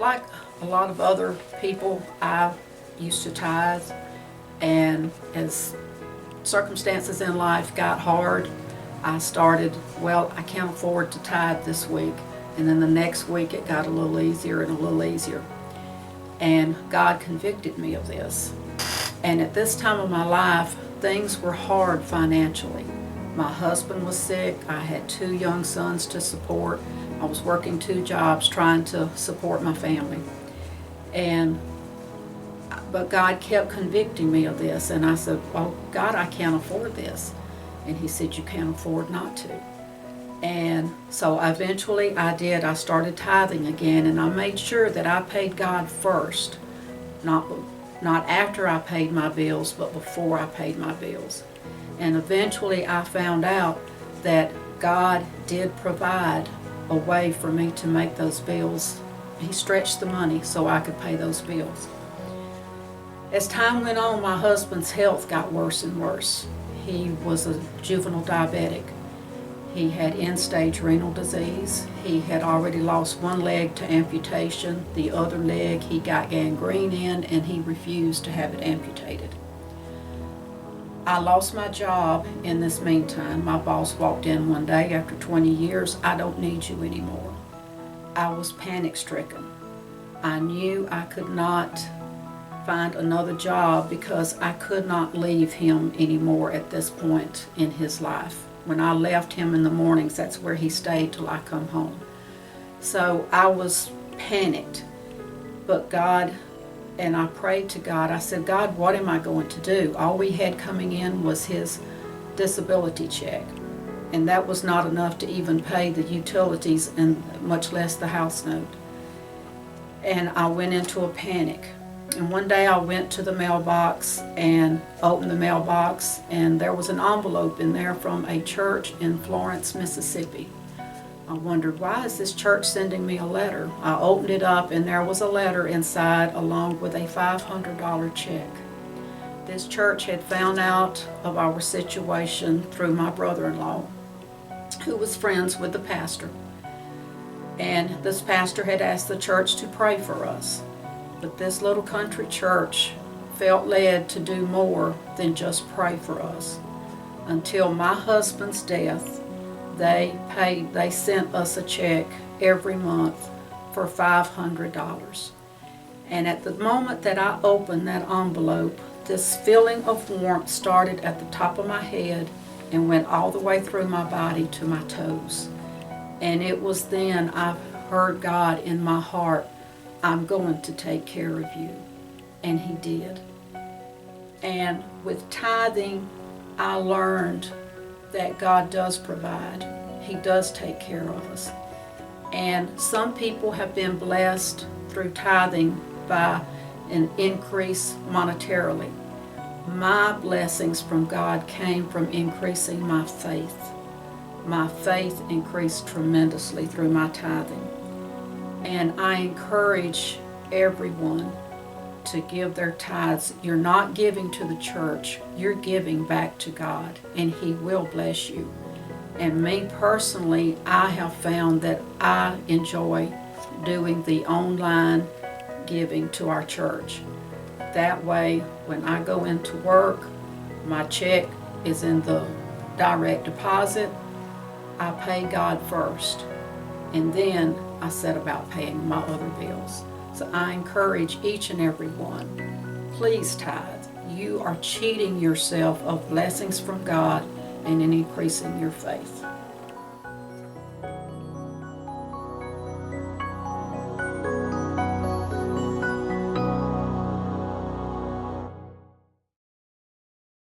Like a lot of other people, I used to tithe, and as circumstances in life got hard, I started, well, I can't afford to tithe this week. And then the next week it got a little easier and a little easier. And God convicted me of this. And at this time of my life, things were hard financially. My husband was sick. I had 2 young sons to support. I was working 2 jobs trying to support my family. But God kept convicting me of this, and I said, oh God, I can't afford this. And he said, you can't afford not to. And so eventually I did. I started tithing again, and I made sure that I paid God first, not after I paid my bills, but before I paid my bills. And eventually I found out that God did provide a way for me to make those bills. He stretched the money so I could pay those bills. As time went on, my husband's health got worse and worse. He was a juvenile diabetic. He had end-stage renal disease. He had already lost one leg to amputation. The other leg he got gangrene in, and he refused to have it amputated. I lost my job in this meantime. My boss walked in one day after 20 years, I don't need you anymore. I was panic-stricken. I knew I could not find another job because I could not leave him anymore at this point in his life. When I left him in the mornings, that's where he stayed till I come home. So I was panicked, but God, and I prayed to God. I said, God, what am I going to do? All we had coming in was his disability check, and that was not enough to even pay the utilities and much less the house note. And I went into a panic. And one day I went to the mailbox and opened the mailbox, and there was an envelope in there from a church in Florence, Mississippi. I wondered, why is this church sending me a letter? I opened it up, and there was a letter inside along with a $500 check. This church had found out of our situation through my brother-in-law, who was friends with the pastor. And this pastor had asked the church to pray for us. But this little country church felt led to do more than just pray for us. Until my husband's death, they sent us a check every month for $500. And at the moment that I opened that envelope, this feeling of warmth started at the top of my head and went all the way through my body to my toes. And it was then I heard God in my heart, I'm going to take care of you. And he did. And with tithing, I learned that God does provide. He does take care of us. And some people have been blessed through tithing by an increase monetarily. My blessings from God came from increasing my faith. My faith increased tremendously through my tithing. And I encourage everyone to give their tithes. You're not giving to the church, you're giving back to God, and he will bless you. And me personally, I have found that I enjoy doing the online giving to our church. That way, when I go into work, my check is in the direct deposit. I pay God first, and then I set about paying my other bills. So I encourage each and every one, please tithe. You are cheating yourself of blessings from God and in increasing your faith.